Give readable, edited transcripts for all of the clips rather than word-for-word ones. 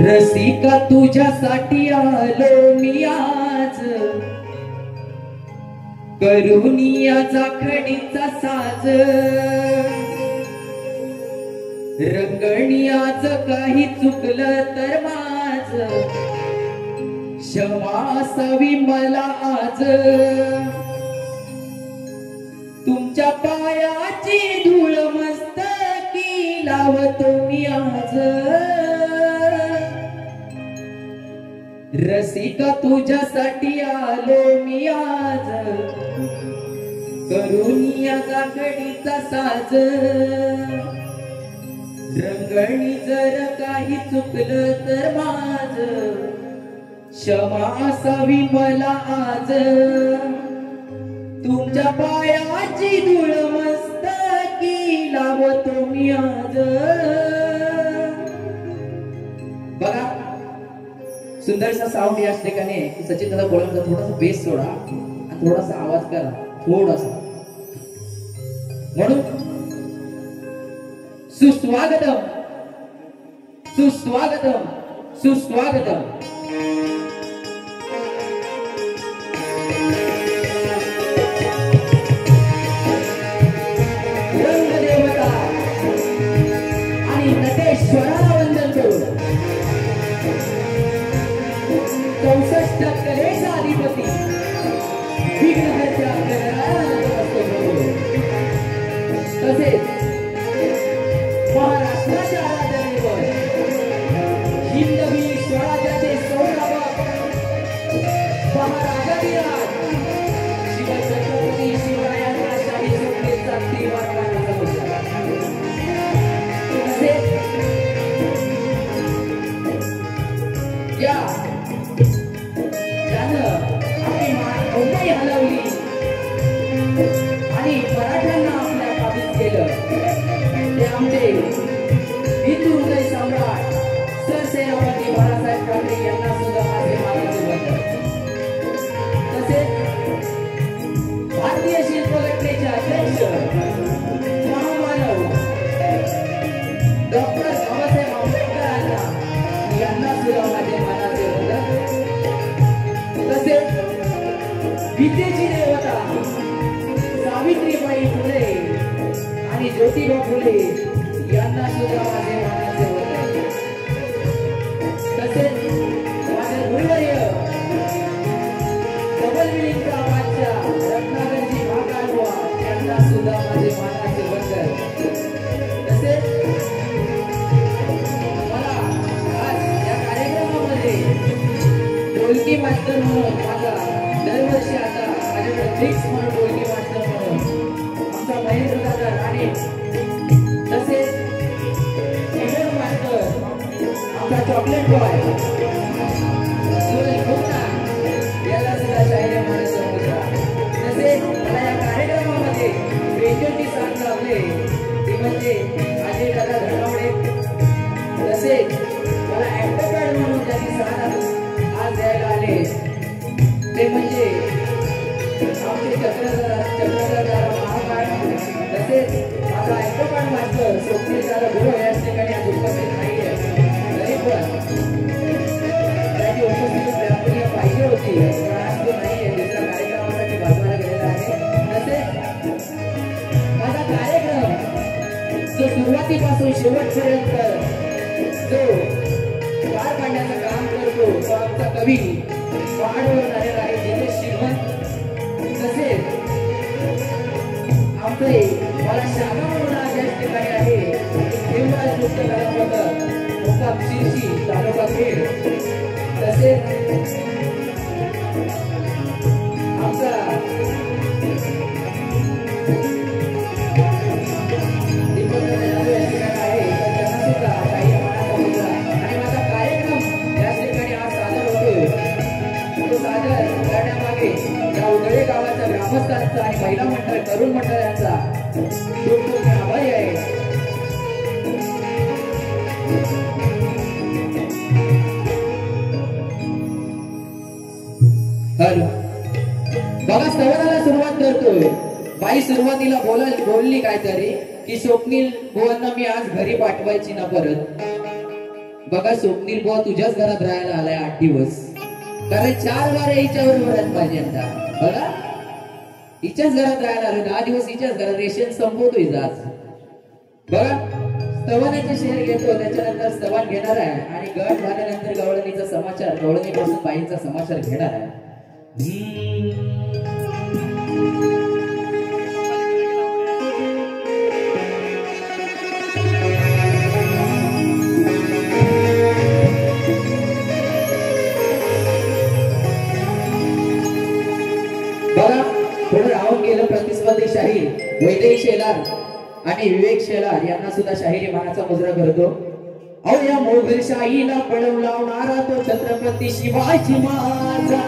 रसिका तुझ्यासाठी आलो मी आज, करुनिया जाखडीचा साज, रंगणी आज काही चुकलं तर माझ, क्षमा असावी मला आज, तुमच्या पायाची धूळ मस्तकी लावतो मी आज, रसिका तुझ्यासाठी आलो मी आज, करुनिया जाखडीचा साज, रंगणी जर काही चुकलं तर माझ, क्षमा असावी मला आज, तुमच्या पायाची धूळ मस्तकी लावतो मी आज. बघा सुंदरसा साऊंड या ठिकाणी सचिन दादा बोलायचा, थोडासा बेस सोडा आणि थोडासा आवाज करा, थोडासा. म्हणून सुस्वागतम सुस्वागतम सुस्वागतम. रंगदेवता आणि नटेश्वराला वंदन करून 64 कलेचा अधिपती विघ्नहर्त्या गणरायाला नमस्कार. तसेच महाराष्ट्राच्या आराधनेवर हिंदवी स्वराज्याचे संस्थापक महाराजाधिराज शिवछत्रपती शिवरायांना शाही सुट्टीचा त्रिवार करण्याचा होता. तसेच या त्यानं आपली मुंबई हलवली आणि मराठ्यांना आपल्या ताब्यात केलं. ते आमचे हिंदू हृदय सम्राट सरसेनापती बाळासाहेब ठाकरे यांना सुद्धा माझे मानाचे वंदन. तसेच भारतीय शिल्पकलेचे अध्यक्ष महामानव डॉक्टर बाबासाहेब आंबेडकरांना यांना सुद्धा माझे मानाचे वंदन. तसेच विद्येची देवता सावित्रीबाई फुले आणि ज्योतिबा फुले यांना सुद्धा माझे मानाचे वंदन. तसेच माझे गुरुवर्य डबलविलींचा बादशा रत्नाकरजी भागालवा यांना सुद्धा माझे मानाचे वंदन. तसेच मला आज या कार्यक्रमामध्ये ढोलकी मास्टर म्हणून माझा दरवर्षी आता माझ्याकडे फिक्स म्हणून ढोलकी मास्टर म्हणून आमचा महेंद्र दादा राणे, तसेच सिंगर मास्टर आमचा चॉकलेट बॉय सूरज गुप्ता याला सुद्धा शाहिरी मानाचा मुद्रा. तसेच मला या कार्यक्रमामध्ये बेजोटी साथ लावले ते म्हणजे अजय दादा धनावडे. तसेच मला ऍडव्होकेट म्हणून त्यांनी साथ आज द्यायला आले ते म्हणजे आमचे चक्रधर महाकाळ. तसेच माझा ऍडव्होकेट मास्टर स्वप्नील दादा गुरु या ठिकाणी आज उपस्थित नाही आहे, तरी पण त्याची उपस्थिती व्यापनीय पाहिजे होती, पण आज तो नाही आहे, दुसऱ्या कार्यक्रमासाठी बाजूला गेलेला आहे. तसेच माझा कार्यक्रम जो सुरुवातीपासून शेवटपर्यंत जो पार पाडण्याचं काम करतो तो आमचा कवी पहाडवर आलेला आहे जिथे श्रीमंत. तसेच आमचे मला शाखा म्हणून आज या ठिकाणी आहे देवराज नृत्य कलापथक मुक्काम शिरशी तालुका खेड. तसेच आमचा दीपक जाधव या ठिकाणी आहे, तर त्यांना सुद्धा काही मानाचा मुद्रा. आणि माझा कार्यक्रम या ठिकाणी आज सादर होतोय, तो सादर करण्यामागे या उदळे गावाच्या ग्रामस्थांचा आणि महिला मंडळ तरुण मंडळ यांचा खूप खूप आभारी आहे. बघा स्तवनाला सुरुवात करतोय. बाई सुरुवातीला बोलली काहीतरी की स्वप्नील बुवांना मी आज घरी पाठवायची ना परत. बघा स्वप्नील बुवा तुझ्याच घरात राहायला आलाय 8 दिवस, कारण 4 वारे हिच्या बरोबर पाहिजे आता. बघा हिच्याच घरात राहायला आलोय, 10 दिवस हिच्याच घरात. रेशन संपवतोय आज. बघा स्तवनाचे शेअर घेतो, त्याच्यानंतर स्तवन घेणार आहे आणि गट झाल्यानंतर गवळणीचा समाचार, गवळणीपासून बाईंचा समाचार घेणार आहे. बघा थोडं राहून गेलं प्रतिस्पर्धी शाहीर वैदेही शेलार आणि विवेक शेलार यांना सुद्धा शाहिरी मानाचा मुजरा करतो. अहो या मोगलशाहीला पळवून लावणारा तो छत्रपती शिवाजी माझा.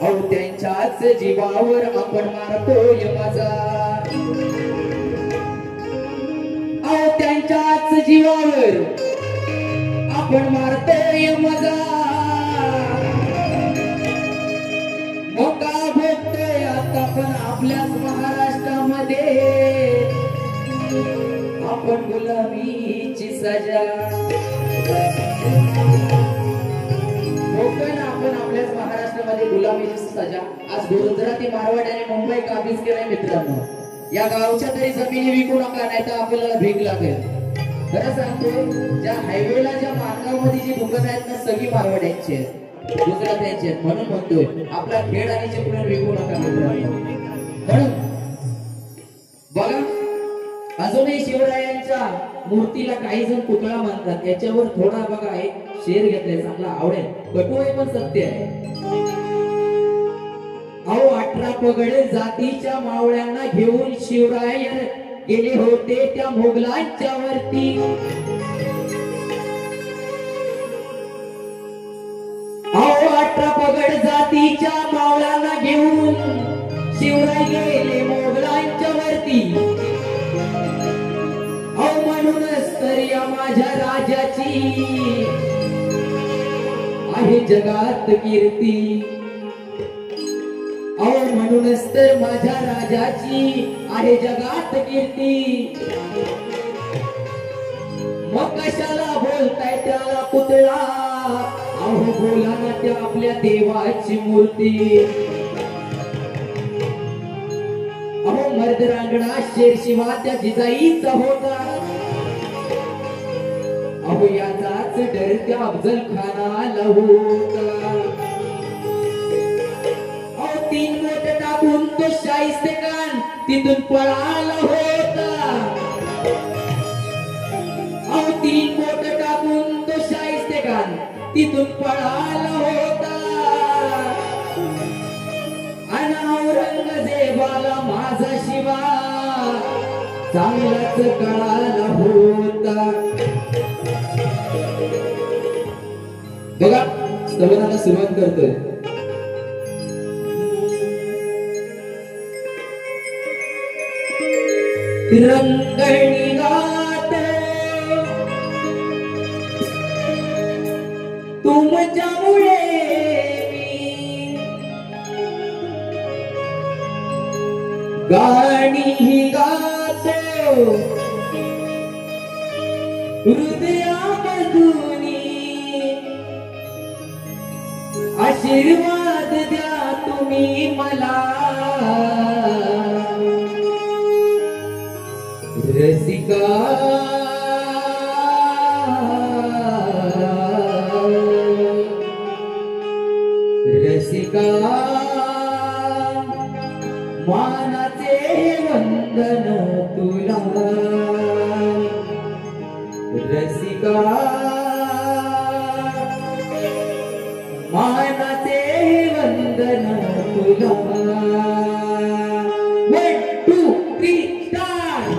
अहो त्यांच्याच जीवावर आपण मारतोय माझा. अहो त्यांच्याच जीवावर आपण मारतोय माझा. मोका भोगतोय आता पण आपल्याच महाराष्ट्रामध्ये आपण गुलामीची सजा. मोकन आपण आपल्याच महाराष्ट्रामध्ये गुलामीची सजा. आज गुजराती मारवाड्याने मुंबई काबीज केलंय मित्रांनो. या गावच्या तरी जमिनी विकू नका, नाही तर आपल्याला भीक लागेल. खरं सांगतोय, ज्या हायवेला ज्या मार्गामध्ये जी दुकानं आहेत ना सगळी मारवाड्यांची आहेत, गुजरात्यांची आहेत. म्हणून म्हणतोय आपला खेळ आणि चिपळूण विकू नका मित्रांनो. म्हणून बघा अजूनही शिवरायांच्या मूर्तीला काही जण पुतळा बांधतात. याच्यावर थोडा बघा एक शेर घेतलाय, चांगला आवडेल, कटू आहे पण सत्य आहे. अहो 18 पगड जातीच्या मावळ्यांना घेऊन शिवराय गेले होते त्या मोगलांच्या वरती. अहो 18 पगड जातीच्या मावळ्यांना घेऊन शिवराय गेले मोगलांच्या वरती. अहो म्हणूनच तर या माझ्या राजाची आहे जगात कीर्ती. अहो म्हणूनच तर माझ्या राजाची आहे जगात कीर्ती. मग कशाला बोलताय त्याला पुतळा. अहो बोला ना त्या आपल्या देवाची मूर्ती. अहो मर्द रांगणा शेरशिवा त्या जिजाईचा होता. अहो याचाच डर त्या अफजल खानाला होता. अहो 3 बोट टाकून तो शाहिस्तेखान तिथून पळाला होता. अहो 3 बोट टाकून तो शाहिस्तेखान तिथून पळाला होता. आणि औरंगजेबाला माझा शिवा चांगलाच कळाला होता. बघा स्तवनाला सुरुवात करतोय. रंगणी गाते तुमच्यामुळे गाणी ही गातो हृदयामधून. आशीर्वाद द्या तुम्ही मला रसिका. रसिका मानाचे वंदन तुला. रसिका मानाचे वंदन तुला. 1 2 3 स्टार्ट.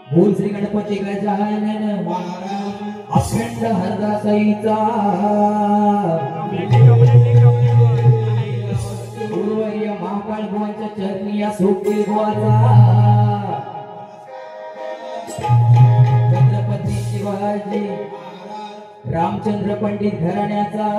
बोल श्री गणपती गजानन अखंड हरदासईचा गुरुवर्य महाकाळ भुवनच्या चरणी या सोपती गोवाचा छत्रपती शिवाजी रामचंद्र पंडित घराण्याचा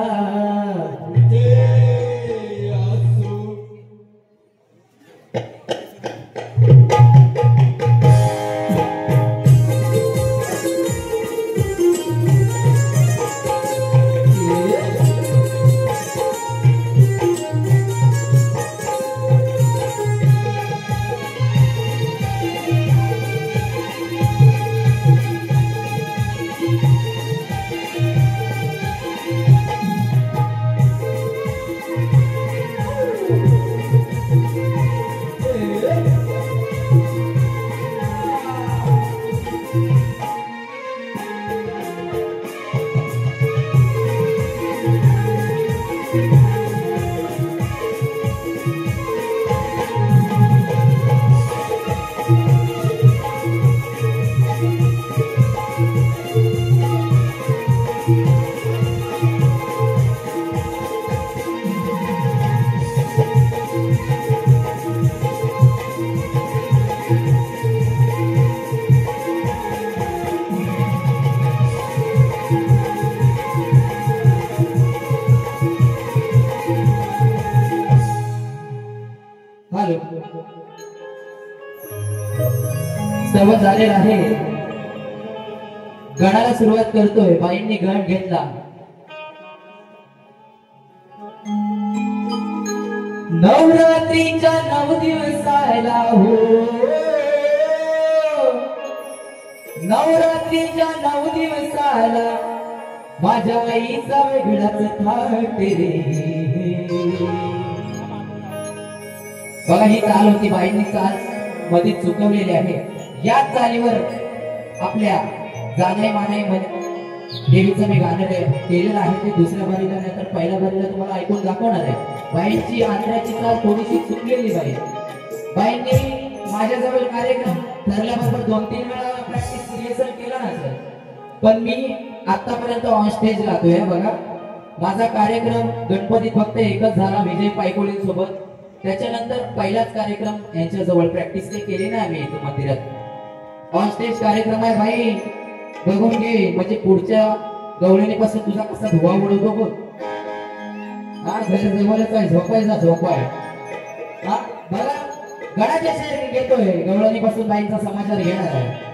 सर्व झालेलं आहे. गणाला सुरुवात करतोय. बाईंनी गण घेतला. नवरात्रीच्या 9 दिवसाला हो, नवरात्रीच्या 9 दिवसाला माझ्या आईचा वेगळाच थाट रे. बघा ही चाल होती. बाईंनी चाल मध्ये चुकवलेली आहे. याच चालीवर आपल्या जाणे माने देवीचं मी गाणं केलेलं आहे. ते दुसऱ्या बारीला नाही तर पहिल्या बारीला तुम्हाला ऐकून दाखवणार आहे. बाईंची आंध्राची चाल थोडीशी चुकलेली बाईंनी माझ्याजवळ कार्यक्रम ठरल्याबरोबर 2-3 वेळा प्रॅक्टिस रिहर्सल केला ना सर. पण मी आतापर्यंत ऑन स्टेज राहतोय. बघा माझा कार्यक्रम गणपतीत फक्त एकच झाला विजय पायकोळींसोबत. त्याच्यानंतर पहिलाच कार्यक्रम यांच्याजवळ प्रॅक्टिस केली ना आम्ही इथं मंदिरात. ऑन स्टेज कार्यक्रम आहे भाई, बघून घे. म्हणजे पुढच्या गवळणीपासून तुझा कसा धुवा उडवतो बघ. हा जवळच आहे. झोपायचा झोपाय. हा बघा गणाच्या शेर घेतोय. गवळणीपासून बाईंचा समाचार घेणार आहे.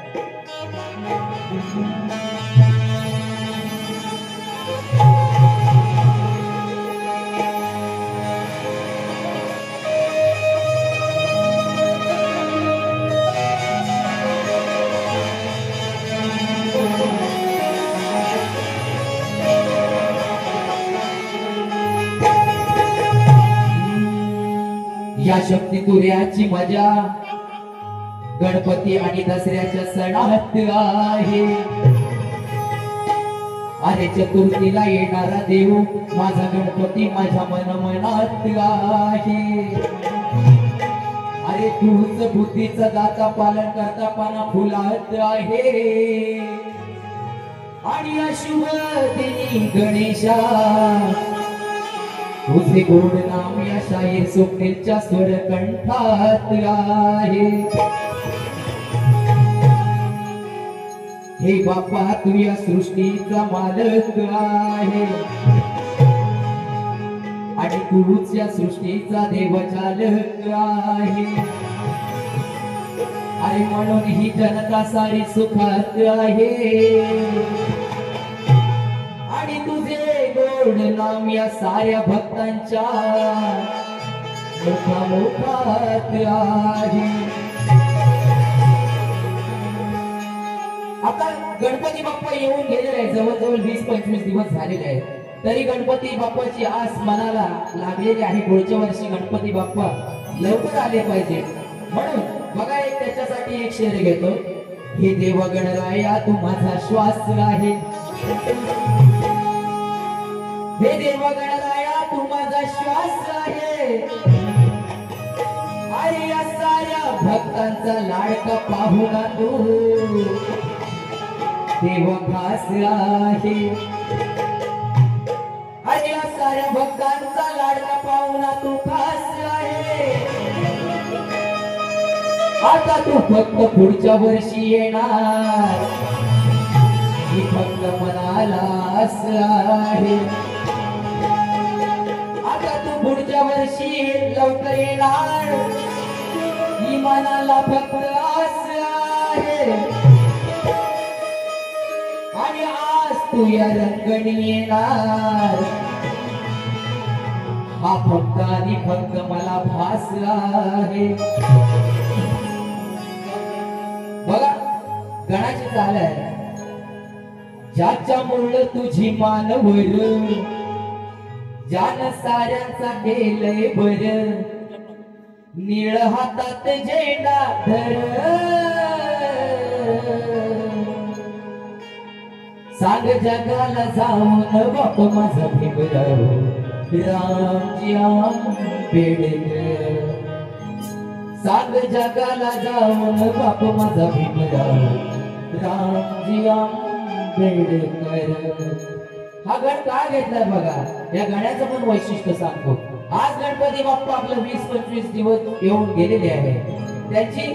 या शक्ती तुऱ्याची मजा गणपती आणि दसऱ्याच्या सणात आहे. अरे चतुर्थीला येणारा देव माझा गणपती माझ्या मनमनात आहे. अरे तूच बुद्धीचा दाता पालन करता पाना फुलात आहे. आणि अशुभ दिनी गणेशा तुझे गोड नाम या शाहीर स्वप्नेच्या स्वर कंठात आहे. हे बाप्पा तू या सृष्टीचा मालक आहे. आणि तूच या सृष्टीचा देवचालक आहे. अरे म्हणून ही जनता सारी सुखात आहे. आणि तुझे गोड नाम या साऱ्या भक्तांच्या मुखामुखात आहे. आता गणपती बाप्पा येऊन गेलेले आहे. जवळजवळ 20-25 दिवस झालेले आहेत. तरी गणपती बाप्पाची आस मनाला लागलेली आहे. पुढच्या वर्षी गणपती बाप्पा लवकर आले पाहिजे. म्हणून बघा एक त्याच्यासाठी एक शेर घेतो. हे देव गणराया तू माझा श्वास आहे. हे देव गणराया तू माझा श्वास आहे. अरे या साऱ्या भक्तांचा लाडका पाहुणा तू देव खास आहे. अरे या साऱ्या भक्तांचा लाडका पाहुणा तू खास आहे. आता तू फक्त पुढच्या वर्षी येणार ही फक्त मनाला आस आहे. आता तू पुढच्या वर्षी लवकर येणार ही मनाला फक्त आस आहे. आणि आज तू या रंगणी येणार हा फक्त आणि फक्त मला भास आहे. बघा गणाची चाल आहे. ज्याच्यामुळे तुझी मानवर ज्यानं साऱ्यांचा केलंय बर. निळ हातात झेंडा धर सांग जगाला जाऊन बाप माझा भीमराव रामजी आंबेडकर. सांग जगाला जाऊन बाप माझा भीमराव रामजी आंबेडकर. हा गण का घेतलाय बघा. या गण्याचं पण वैशिष्ट्य सांगतो. आज गणपती बाप्पा आपलं 20-25 दिवस येऊन गेलेले आहे. त्यांची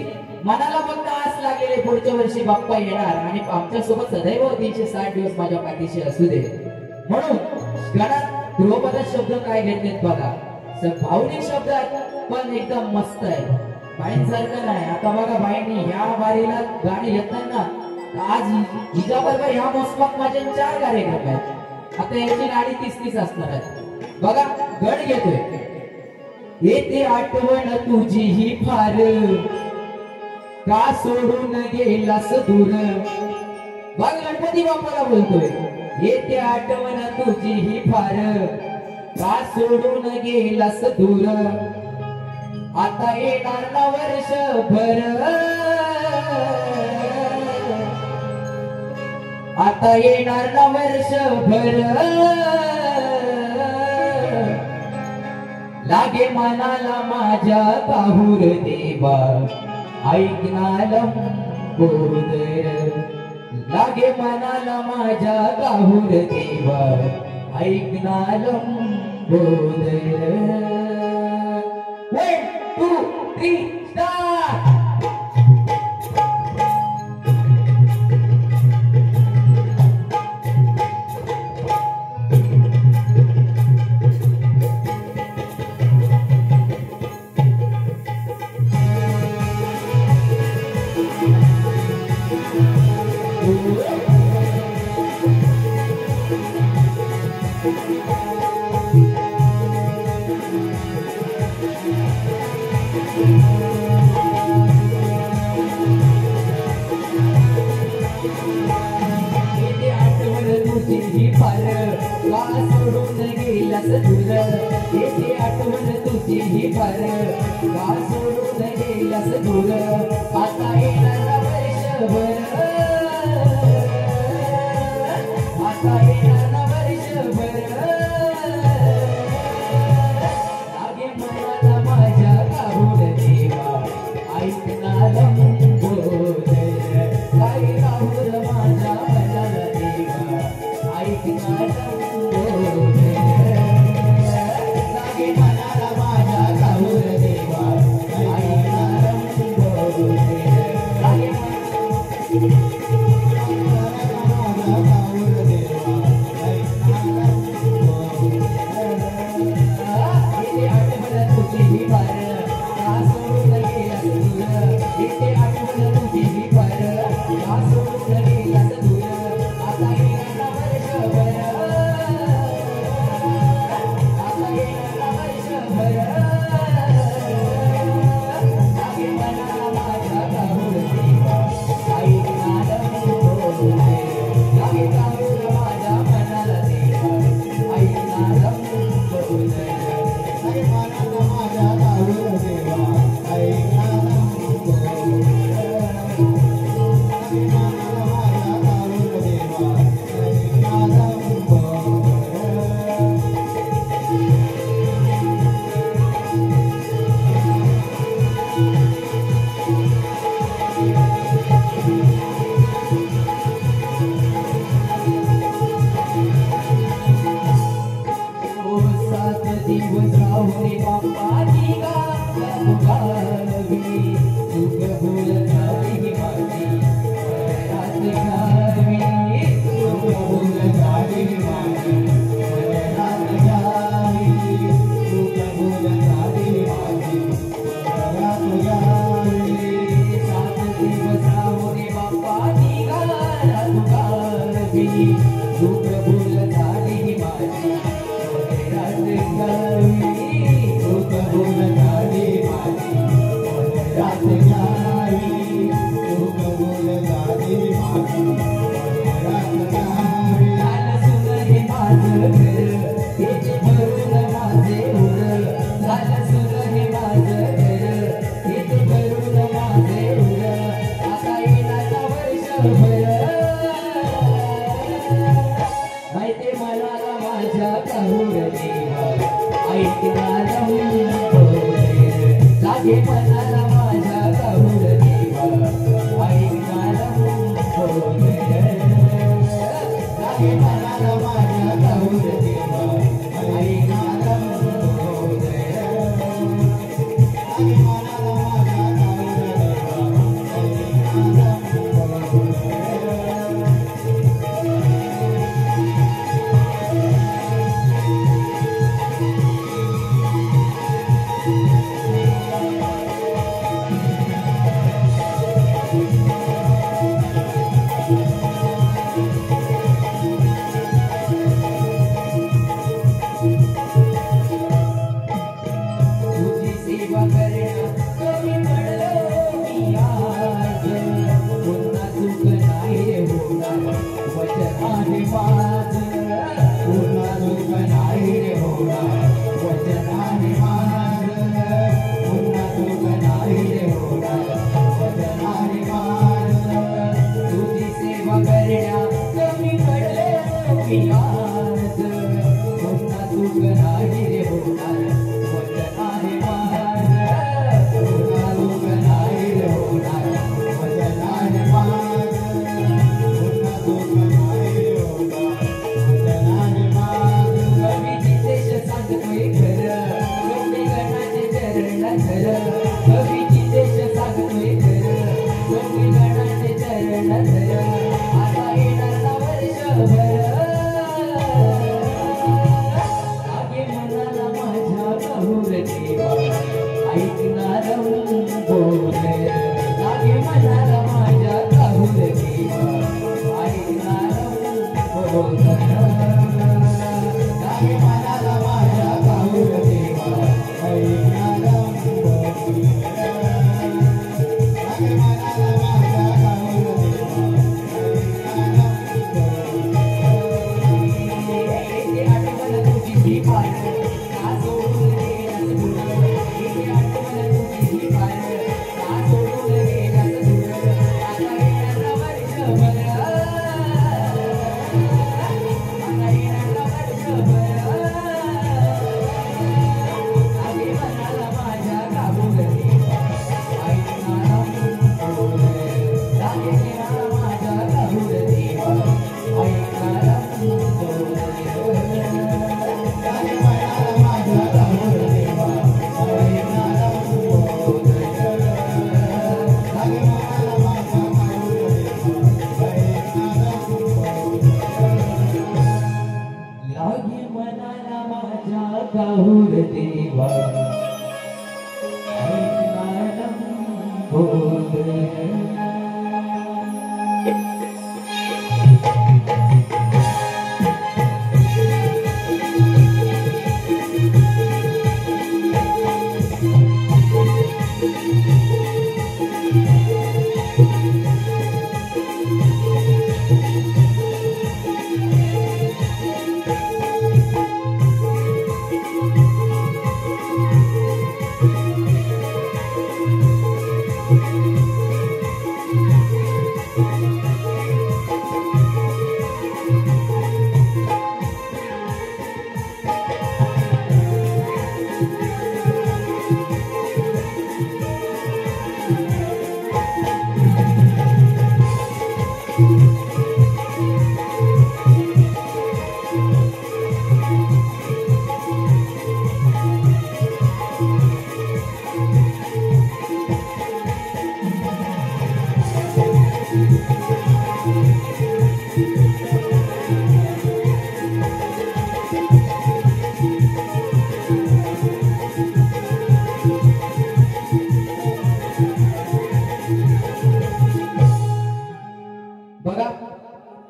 मनाला फक्त आस लागलेली पुढच्या वर्षी बाप्पा येणार आणि आमच्या सोबत सदैव 360 दिवस माझ्या पाठीशी असू दे. म्हणून गणात ध्रुवपद शब्द काय घेतलेत बघा. भावनिक शब्द आहेत पण एकदम मस्त आहे. बाईंसारखं नाही. आता बघा बाईंनी ह्या वारीला गाणी घेताना आज हिच्याबरोबर ह्या मोसमात माझे 4 कार्यक्रम आहेत. आता याची गाडी 30 असणार आहे. बघा गड घेतोय. येते आठवण तुझी ही फार, का सोडून गेलास दूर. बघ गणपती बाप्पाला बोलतोय. येते आठवण तुझी ही फार, का सोडून गेलास दूर. आता येणार ना वर्षभर, आता येणार ना वर्षभर. लागे मनाला माझ्या काहूर देवा, ऐकणार बोदर. लागे मनाला माझ्या काहूर देवा, ऐकणार बोदर. 1, 2, 3, start. येते आठवण तुझी ही फार, का सोडून गेलास दूर. आता येणार वर्षभर, आता येणार वर्षभर. लागे मनाला माझ्या काहूर देवा, ऐकणार बोदर. काय काहूर माझ्या मनाला देवा, ऐकणार बोदर. Thank you.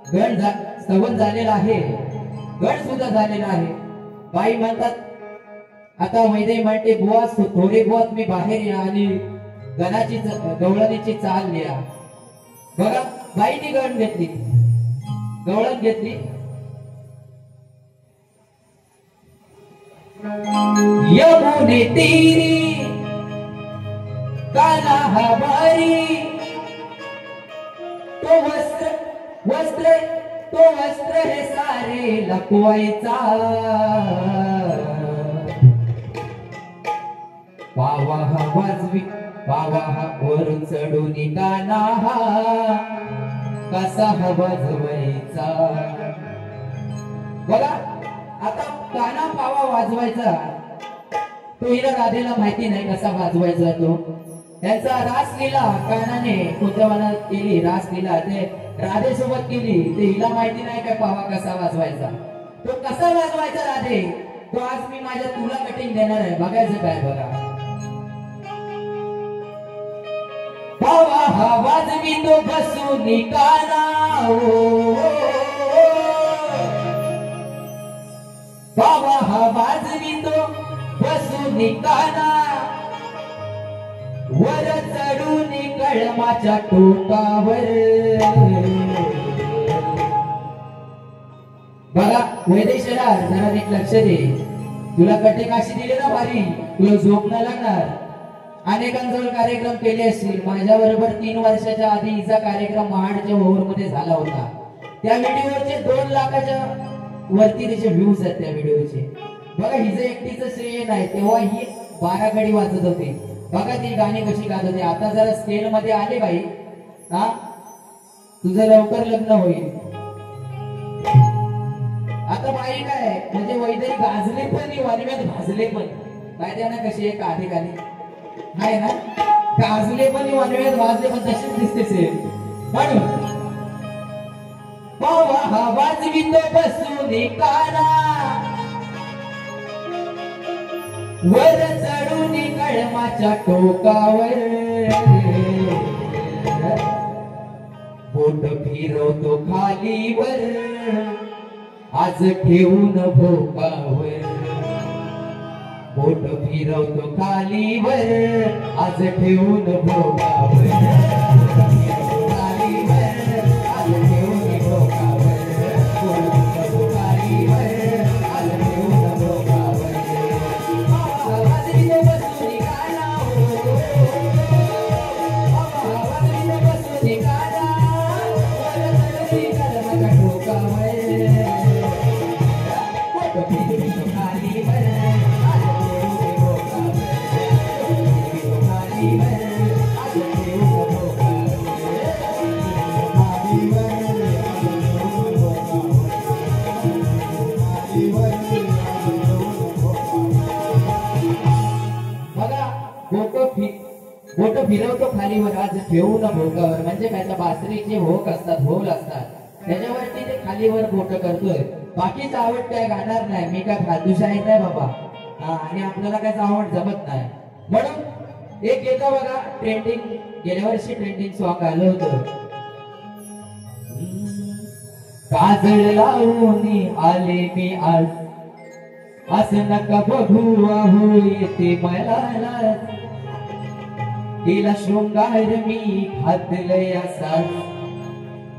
स्तवन झालेला आहे, गण सुद्धा झालेला आहे. बाई म्हणतात आता वैदे म्हणते बुवा थोडे बहुत मी बाहेर या आणि गणाची गवळणीची चाल लिहा. बघा बाईने गण घेतली, गवळण घेतली. यमुने तेरी काना हमारी तो वस्त्र है सारे लपवायचा. पावाहा वाजवी पावाहा वरून चढून गाना कसा वाजवायचा. बघा आता काना पावा वाजवायचा तो हिला राधेला माहिती नाही कसा वाजवायचा. तो त्यांचा रासलीला कानाने कोणत्या वनात केली, रासलीला ते राधेसोबत केली, ते हिला माहिती नाही काय पावा कसा वाजवायचा. तो कसा वाजवायचा राधे तो आज मी माझ्या तुला कटिंग देणार आहे. बघायचं काय बघा. पावा हा वाजवी तो बसून काना पावा हा वाजवी तो बसून काना वर चढून कळमाच्या टोकावर. बघा वैदेशला जरा नीट लक्ष दे. तुला कटिंग अशी दिली ना भारी, तुला झोप न लागणार. अनेकांजवळ कार्यक्रम केले असतील. माझ्या बरोबर 3 वर्षाच्या आधी हिचा कार्यक्रम महाडच्या ओव्हर मध्ये झाला होता. त्या व्हिडिओचे 2 लाखाच्या वरती त्याचे व्ह्यूज आहेत त्या व्हिडिओचे. बघा हिचं एकटीचं श्रेय नाही, तेव्हा ही 12 कडी वाजत होती. बघा ती गाणी कशी गात होती. आता जरा स्केल मध्ये आले बाई, हा तुझं लवकर लग्न होईल. आता बाई काय म्हणजे वैद्य गाजले पण वानव्यात भाजले पण. काय त्यांना कशी एक आधी गाणी आहे ना, गाजले पण वानव्यात भाजले पण तशीच दिसते. म्हणून पावा हा वाजवितो बसून काना वर चढून कळमाच्या टोकावर. बोट फिरवतो खालीवर आज ठेवून भोकावर. बोट फिरवतो खालीवर आज ठेवून भोकावर. बोट फिरवतो खालीवर आज ठेवून भोकावर. म्हणजे काय, बासरीचे भोक असतात, भोल असतात, त्याच्यावरती ते खालीवर बोट करतोय. बाकीच आवड काय गाणार नाही. मी काय फालतूशाही नाही बाबा, आणि आपल्याला काय आवड जमत नाही. म्हणून एक येतं बघा ट्रेंडिंग, गेल्या वर्षी ट्रेंडिंग सॉंग आलं होतं. काजळ लावून आले मी आज असं नका बघू आहो येते मला. तिला शृंगार मी घातलंय असा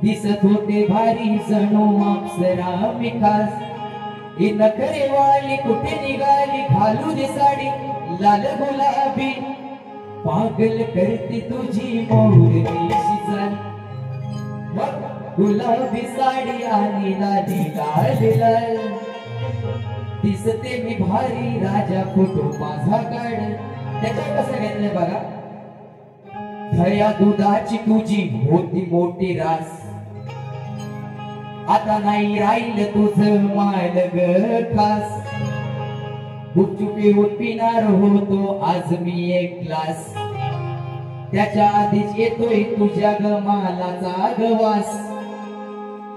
दिसत होते भारी जणू अप्सरा मी खास. ही नखरे वाली कुठे निघाली घालू दे साडी लाल गुलाबी. पागल करते तुझी मोरनीची चाल. मग गुलाबी साडी आणि लाली लाल दिसते मी भारी राजा फोटो माझा काढ. त्याच्यात कसं घेतलंय बघा. दया दुधाची तुझी होती मोठी रास आता नाही राहिलं तुझं माल ग खास. गुपचुपी होत पिणार होतो आज मी एक ग्लास. त्याच्या आधीच येतोय तुझ्या ग मालाचा गवास.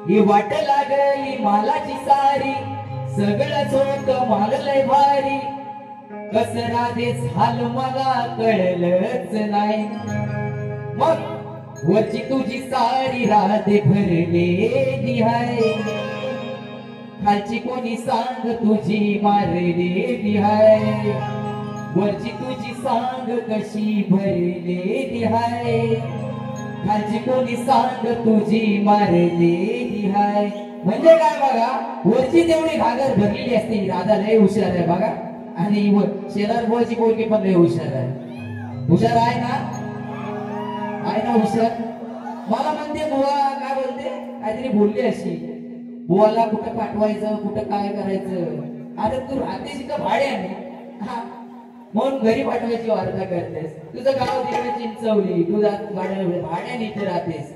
ही वाट लागली मालाची सारी सगळंच होत माल लय भारी. कस राधे झालं मला कळलंच नाही. मग वरची तुझी सारी राधे भरलेली आहे, खालची कोणी सांग तुझी मारलेली आहे, वरची तुझी सांग कशी भरलेली आहे, खालची कोणी सांग तुझी मारलेली आहे. म्हणजे काय बघा, वरची तेवढी घागर भरलेली असते, राधा लय हुशार आहे बघा, आणि शेजार बोळची पोरगी पण लय हुशार आहे. हुशार आहे ना, आहे ना हुशार. मला म्हणते बुवा, काय बोलते, काहीतरी बोलली अशी, बुवाला कुठं पाठवायचं, कुठं काय करायचं. आता तू राहतेस का भाड्याने, म्हणून घरी पाठवायची वार्ता करतेस. तुझं गाव तिकडे चिंचवली, तू भाड्याने इथे राहतेस.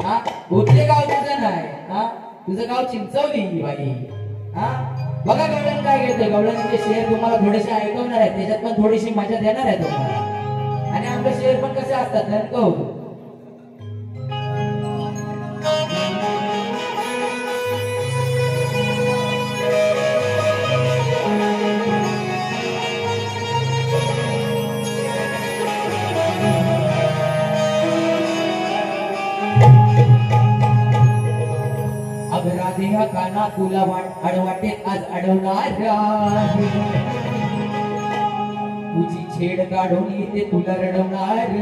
हा, कुठले गाव तुझं नाही, हा तुझं गाव चिंचवली बाई. हा बघा गवळण काय घेतोय, गवळणचे शेअर तुम्हाला थोडेसे ऐकवणार आहेत, त्याच्यात पण थोडीशी मजा देणार आहे तुम्हाला. आणि आमचे शेअर पण कसे असतात नरकव. राधेया काना तुला अडवाटेत आज अडवणार, तुझी छेड काढून येते तुला रडवणार,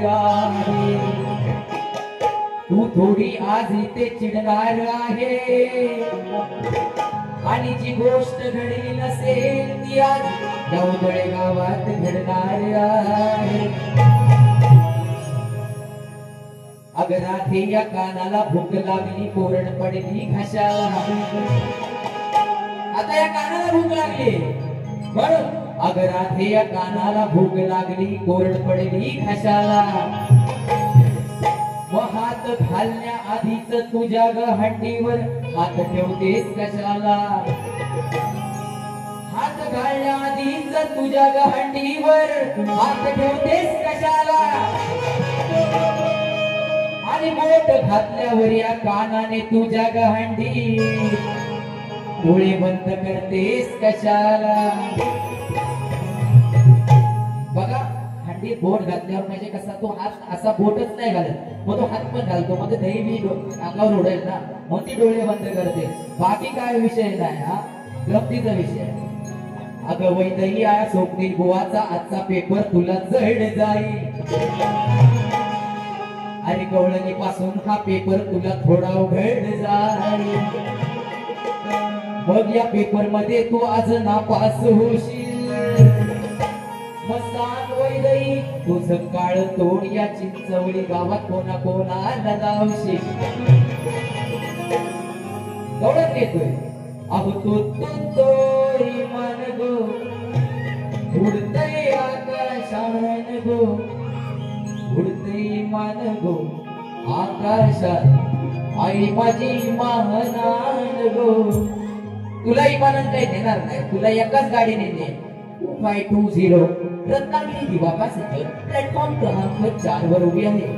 तू थोडी आज इथे चिडणार आहे, आणि जी गोष्ट घडली नसेल ती आज गावतळे गावात घडणार आहे. अगं राधे या कानाला भूक लागली, कोरड पडली घशाला. आता या कानाला भूक लागली म्हणून, अगं राधे या कानाला भूक लागली, कोरड पडली घशाला. मग हात घालण्या आधीच तुझ्या गहंडीवर हात ठेवतेस कशाला, हात घालण्या आधीच तुझ्या गहंडीवर हात ठेवतेस कशाला, आणि बोट घातल्यावर या कानाने तुझ्या गहंडी डोळे बंद करतेस कशाला. बघा, हंडी बोट घातल्यावर म्हणजे कसा तो हात असा बोटच नाही घालत, मग तो हात पण घालतो, मग दही बी अंगावर उडेल ना, मग ती डोळे बंद करते. बाकी काय विषय नाही, हा गमतीचा विषय. अगं वैदही आया सोपतील बुवाचा आजचा पेपर तुला जड जाईल, आणि गवळणी पासून हा पेपर तुला थोडा उघड जाईल. मग या पेपर मध्ये तू आज नापास होशील, मग सांग वैदई तुझं काळ तोड या चिंचवली गावात कोणा कोणाला लावशील. गवळण येतोय, अहो तू तोरी मन गो उडतय आकाशान गो, उडते मान गो आकाशात आई माझी महानान गो. तुला इमानन काही देणार नाही, तुला एकाच गाडीने दे 520 रत्नागिरी दिवाका सेक्टर प्लॅटफॉर्म क्रमांक 4 वर उभी आहे.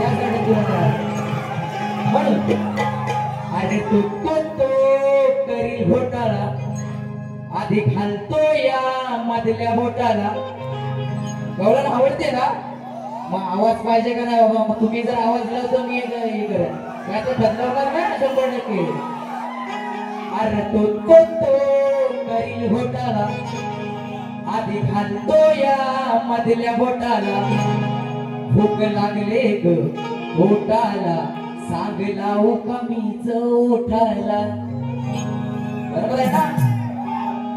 या गाडी तुला म्हणून, अरे तू तो करील घोटाळा, आधी घालतो या मधल्या बोटाला. गवळण आवडते ना, मग आवाज पाहिजे का नाही बाबा. मग तुम्ही जर आवाज दिला तर मी हे करेन, काय तर बदलावणार नाही 100%. अरे तो करील घोटाला, आधी घालतो या मधल्या बोटाला. भूक लागले ग बोटाला, सांग लावू कमीच ओठाला. बरोबर आहे ना.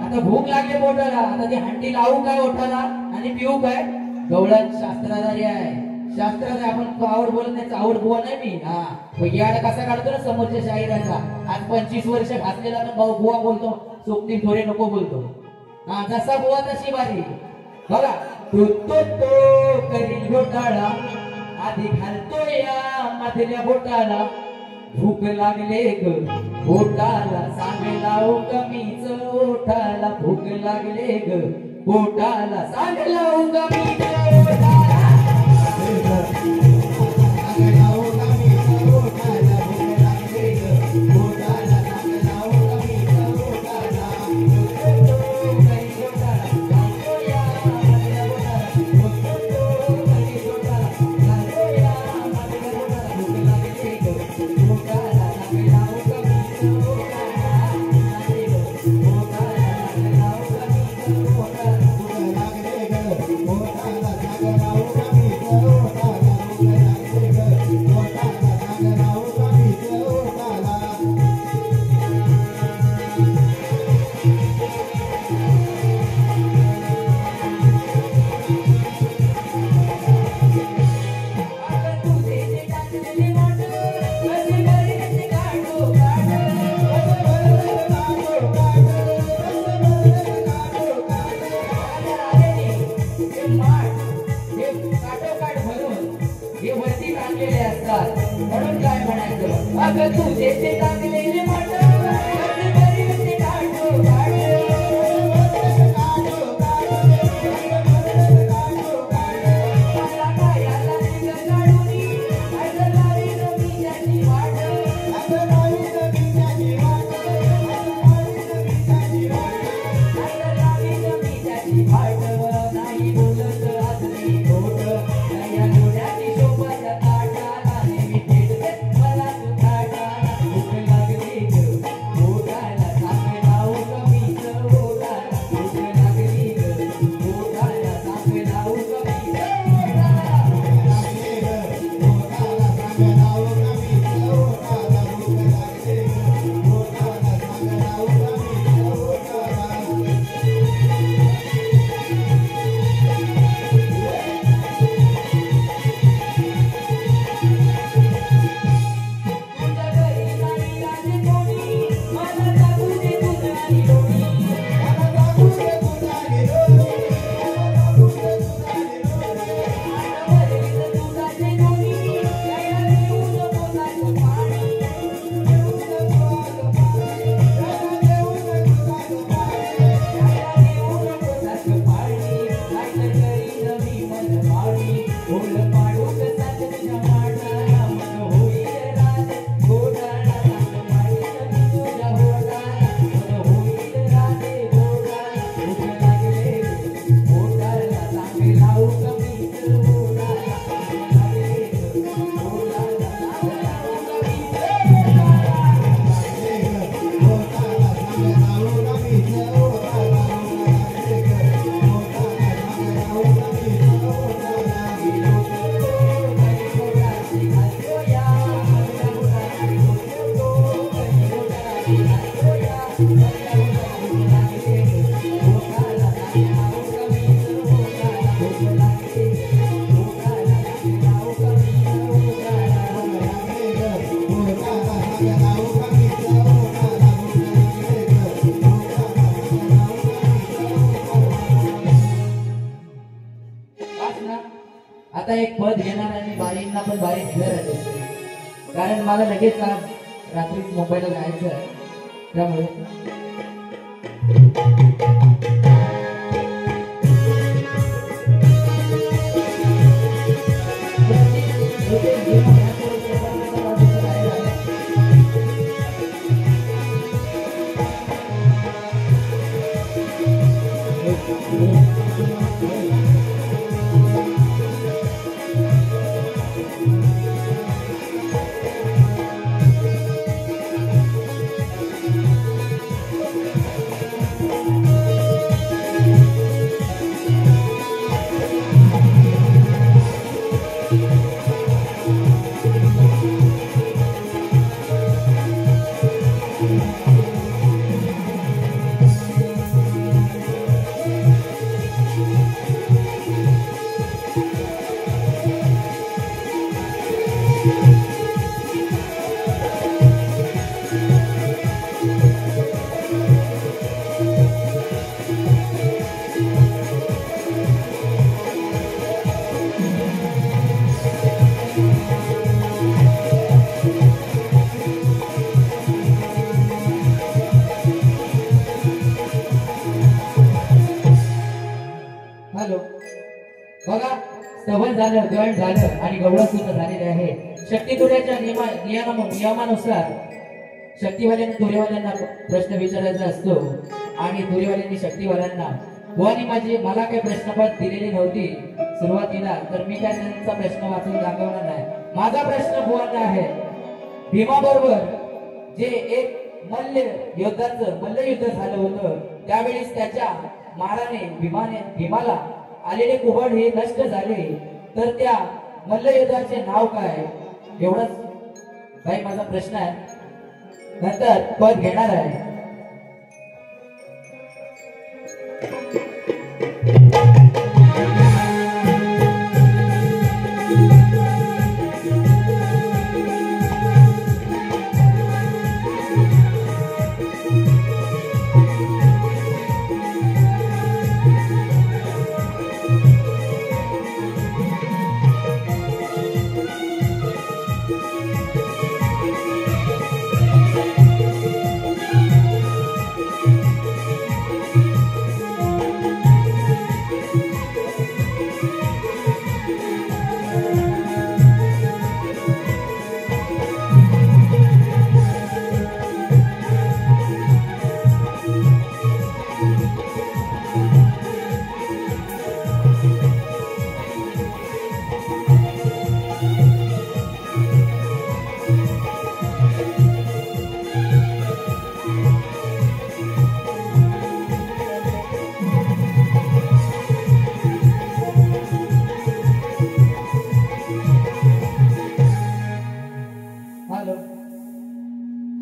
आता भूक लागली बोटाला, आता ती हंडी लावू काय ओठाला आणि पिऊ काय. गवळण शास्त्राधारी आहे, शास्त्रात आपण आवड बोलत नाही, आवड बुवा नाही मी. हा याड कसा काढतो ना समोरच्या शाहिराचा. आज 25 वर्ष घातलेला ना भाऊ बुवा बोलतो, सोबती थोडे नको बोलतो. हा जसा बुवा तशी बारी. बघा, तो करील घोटाळा, आधी घालतो या मधल्या बोटाला. भूक लागले ग बोटाला, सांग लावू कमीच ओठाला. भूक लागले ग बोटाला, सांग लावू कमीच ओठाला. म्हणून काय म्हणायचं अगं तुझे ते टाकलेले मांड कसे बरी ते काढू आता एक पद घेणार आणि बारींना पण बारी दिलं राहते कारण मला लगेच आज रात्री मुंबईला जायचं आहे त्यामुळे बघा स्तवन झालं जॉईंट झालं आणि गवळण सुद्धा झालेले आहे शक्तितुऱ्याच्या नियमानुसार शक्तिवाल्यांनी तुरेवाल्यांना प्रश्न विचारायचा असतो आणि तुरेवाल्यांनी शक्तिवाल्यांना बुवानी मला काही प्रश्नपत्र दिलेली नव्हती सुरुवातीला तर मी काय त्यांचा प्रश्न वाचून दाखवणार नाही माझा प्रश्न बुवांना आहे भीमा बरोबर जे एक मल्लयुद्ध झालं होतं त्यावेळेस त्याच्या माराने भीमाला आलेले कुबड हे नष्ट झाले तर त्या मल्लयुद्धाचे नाव काय एवढंच भाई माझा प्रश्न आहे नंतर पद घेणार आहे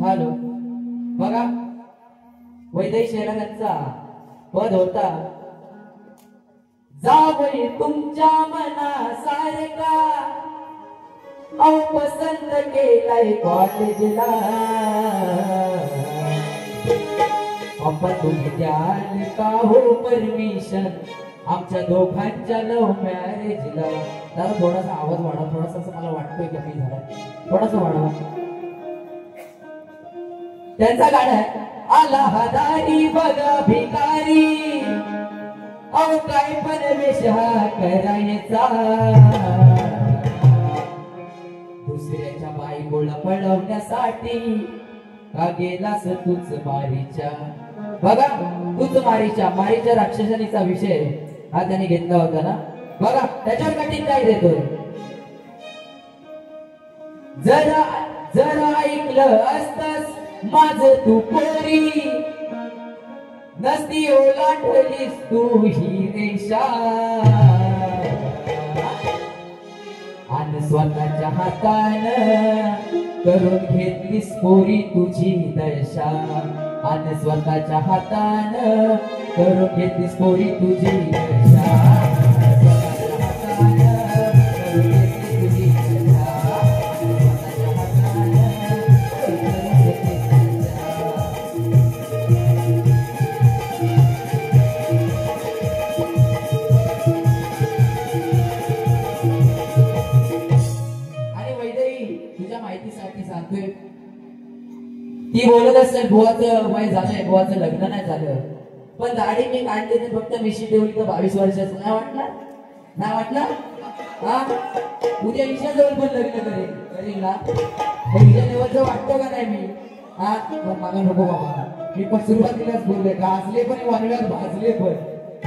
हॅलो बघा वैदेही शेलारांचा पद होता जावई तुमच्या मनासारखा अहो पसंत केलाय कॉलेजला आपण तुम्ही द्याल का हो परमिशन आमच्या दोघांच्या लव्ह मॅरेजला. जरा थोडासा आवाज वाढवा, थोडासा असं मला वाटतोय कमी झाला, थोडासा वाढवा. त्यांचा गाणं आहे आला हदारी बघा भिकारी अहो काय पण वेश हा करायचा दुसऱ्याच्या बायकोला पळवण्यासाठी का गेलास तूच मारीच्या. बघा तूच मारीच्या राक्षसनीचा विषय हा त्याने घेतला होता ना. बघा त्याच्यावर कठीण काय देतोय. जरा जरा ऐकलं असतस माझ तू पोरी नसती ओलांडलीस तू ही रेषा आणि स्वतःच्या हातानं करून घेतलीस पोरी तुझी दशा आणि स्वतःच्या हातानं करून घेतलीस पोरी तुझी दशा. ती बोलत असेल बुवाचं वय झालंय, बुवाचं लग्न नाही झालं, पण दाढी मी काढली तर फक्त मिशी ठेवली तर 22 वर्षाचं नाही वाटलं, नाही वाटलं. हा उद्या ईशाजवळ पण लग्न करेल ना, ईशाजवळचं वाटतं का नाही मी. हा पण मला नको बाबा, मी पण सुरुवातीलाच बोलले गाजले पण वनव्यात भाजले पण,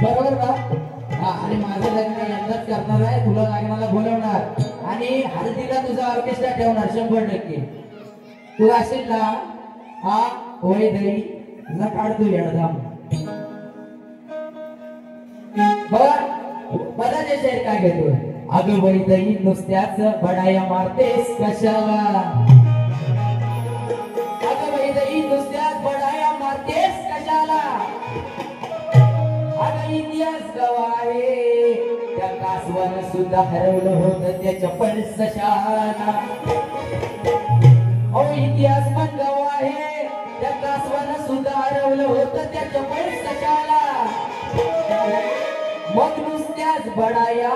बरोबर ना. हा आणि माझं लग्न यंदाच करणार आहे, तुला लग्नाला बोलवणार आणि हळदीला तुझा ऑर्केस्ट्रा ठेवणार 100%. तू असेल ना. हा होय दही तुझा काढतो येडधाम. बघा पदाचे शेर काय घेतोय. अगं वै दही नुसत्याच बडाया मारतेस कशाला. अगं वै दही नुसत्याच बडाया मारतेस कशाला. अगं इतिहास गवाहे त्या कासवानं सुद्धा हरवलं होतं त्याच्या पळसशाला. अहो इतिहास पण गवाहे त्या कासवानं सुद्धा हरवलं होतं त्याच्या पळसशाला. मग नुसत्याच बडाया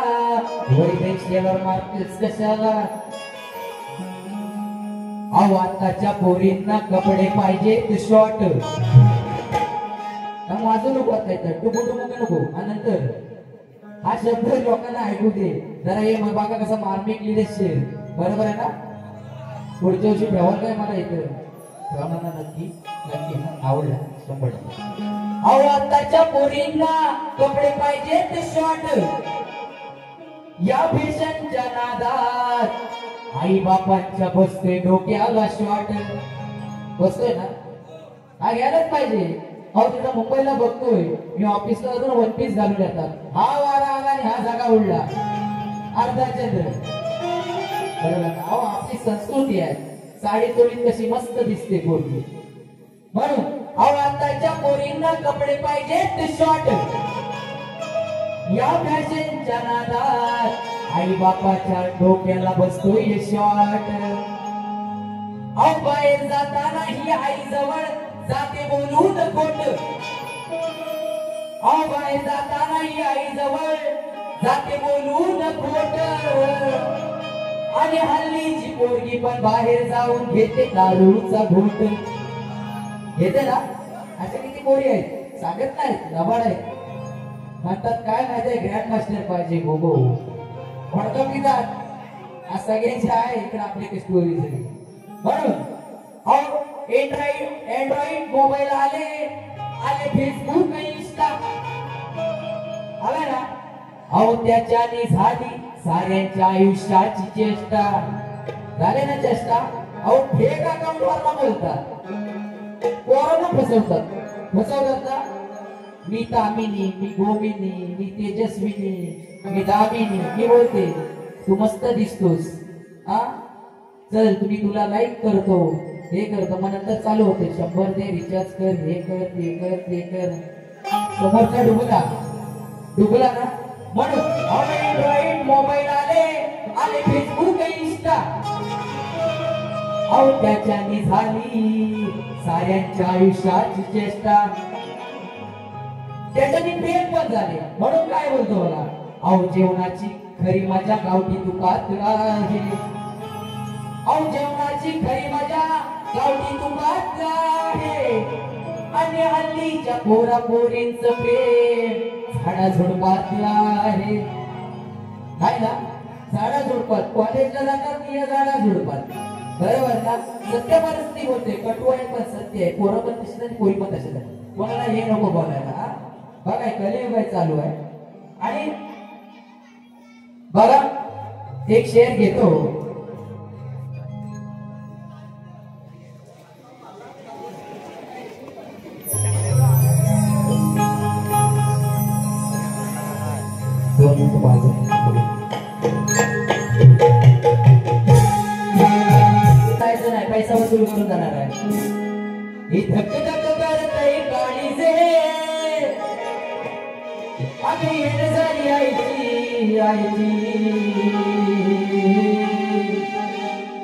वैदेशीवर मारतेस कशाला. अहो आताच्या पोरींना कपडे पाहिजे ते शॉर्ट. माझं नको आता टुकू नको. नंतर हा शब्द लोकांना ऐकू दे जरा. हे बघा कसा मार्मिक लिहिलेस बरोबर आहे ना. पुढच्या वर्षी ठेवा काय मला इथं नक्की नक्की आवडला 100%. अहो आताच्या पोरींना कपडे पाहिजे ते शॉर्ट. या फॅशनच्या नादात आई बापांच्या बसतोय डोक्याला शॉर्ट. बसतोय ना हा घ्यायलाच पाहिजे. अहो तिथं मुंबईला बघतोय मी ऑफिसला जाऊन 1 पीस घालून येतात. हा वारा आला आणि हा जागा उडला अर्धा चंद्र. अहो आपली संस्कृती आहे, साडी चोळीत कशी मस्त दिसते पोरगी. म्हणून अहो आताच्या पोरींना कपडे पाहिजे ते शॉर्ट. या फॅशनच्या नादात आई बापाच्या डोक्याला बसतोय शॉर्ट. अहो बाहेर जाताना ही आई जवळ जाते बोलून खोट. अहो बाहेर जाताना ही आई जवळ जाते बोलून खोट. आणि हल्लीची पोरगी पण बाहेर जाऊन घेते दारूचा घोट. घेते ना. अशा किती पोरी आहेत सांगत नाहीत, लबाड आहेत. म्हणतात काय माहितीये ग्रँड मास्टर पाहिजे गोगो म्हणतो पितात. सगळ्यांची आहे इकडे आपली स्टोरी सगळी. म्हणून अँड्रॉइड मोबाईल आले फेसबुक इंस्टा आले ना. अहो त्याच्याने झाली साऱ्यांच्या आयुष्याची चेष्टा. झाले ना चेष्टा. अहो फेक अकाउंट वरला बोलतात, पोरांना फसवतात ना. मी तामिनी, मी गोमिनी, मी तेजस्विनी, मी दामिनी. मी बोलते तू मस्त दिसतोस, हा चल तुम्ही तुला लाईक करतो, हे करतो मग नंतर चालू होते 100 दे रिचार्ज कर हे कर ते कर ते कर समोरचा डुबला ना म्हणून अँड्रॉइड मोबाईल आले फेसबुक इंस्टा अहो त्याच्यानी झाली साऱ्यांच्या आयुष्याची चेष्टा त्याच्यानी प्रेम पण झाले म्हणून काय बोलतो मला अहो जेवणाची खरी मजा गावठी तुपात आहे अहो जेवणाची खरी मजा गावठी तुपात आहे आणि हल्लीच्या पोरा पोरींचं प्रेम झाडा झुडपात आहे काय ना झाडा झुडपात कॉलेजला जातात की या झाडा झुडपात बरोबर ना सत्य परिस्थिती होते कटू आहे पण सत्य आहे पोरं पण तशीच आहे पोरी पण तशीच आहे कोणाला हे नको बोलायला बघा कलियुग चालू आहे आणि बघा एक शेअर घेतो नाही पैसा वसूल करून जाणार आहे ही धक धक करते काळीजे आम्ही येण झाली आईची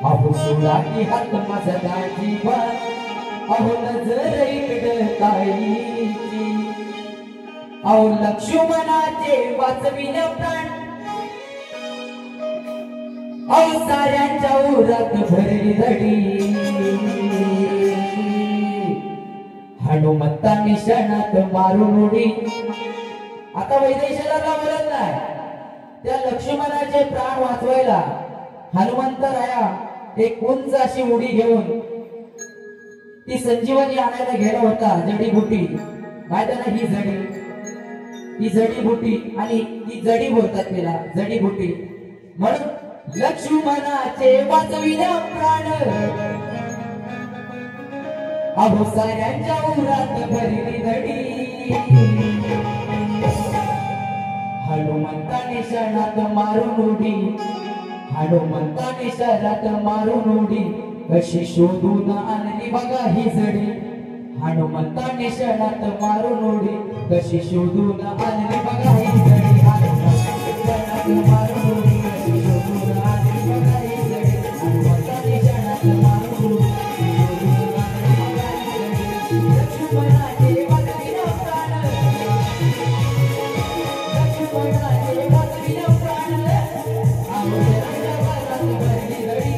अहो सोडा की हात माझा दाजी अहो नजर इकडं ताईची अहो लक्ष्मणाचे वाचविन प्राण अहो साऱ्यांच्या उरात भरली धडी हनुमंता निशाणात मारून उडी आता वैदेशाला का बोलत नाही त्या लक्ष्मणाचे प्राण वाचवायला हनुमंत राया एक उंच अशी उडी घेऊन ती संजीवनी आणायला गेला होता जडीबुटी माहिती ना ही जडीबुटी आणि ती जडी बोलतात तिला जडीबुटी म्हणून लक्ष्मणाचे वाचविन प्राण अहो साऱ्यांच्या उरात भरली धडी हनुमंताने शरणात मारून उडी हनुमंताने शरणात मारून उडी कशी शोधून आणली बघा ही जडी हनुमंताने शरणात मारून उडी कशी शोधून आणली बघा ही जडी हनुमंताने शरणात मारून उडी कशी शोधून आणली बघा ही जडी हनुमंताने शरणात मारून उडी लक्ष्मणाचे वाचविन प्राण लक्ष्मणाचे वाचविन प्राण अवघराच्या वारात भरली धडी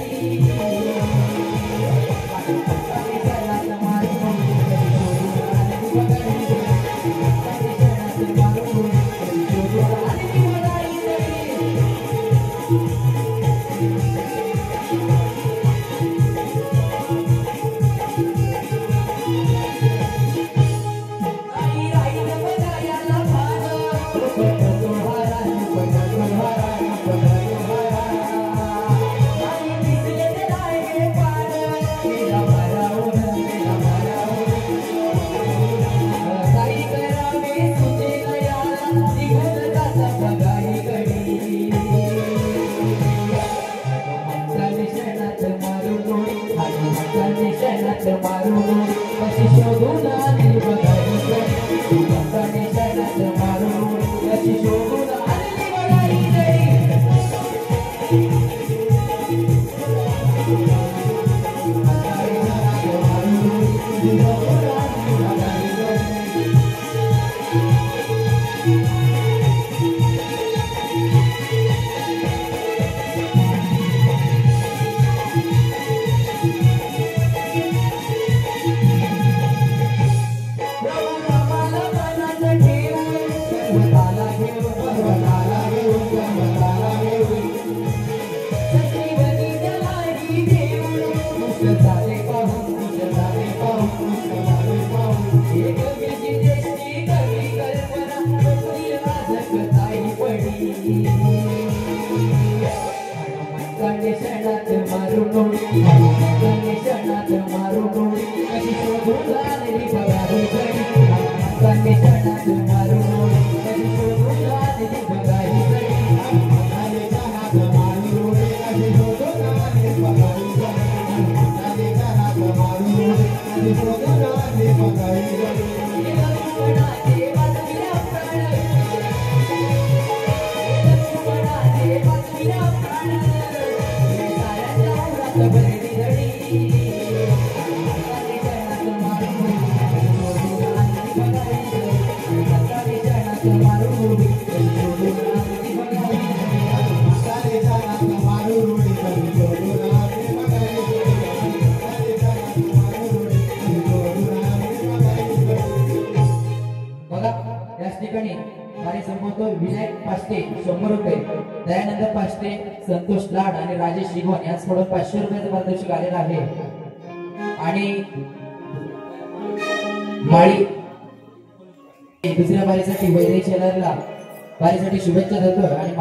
हनुमंताने शरणात मारून उडी कशी शोधून आणली बघा ही जडी हनुमंताने शरणात मारून उडी कशी शोधून आणली बघा ही Bye. विनायक पाष्टे 100 रुपये, दयानंद पाष्टे, संतोष लाड आणि राजेश शिगवण यांच्याकडून 500 रुपयाचं पारितोषिक आलेलं आहे. आणि माळी दुसऱ्या बारीसाठी वैद्य चॅनलला बारीसाठी शुभेच्छा देतो आणि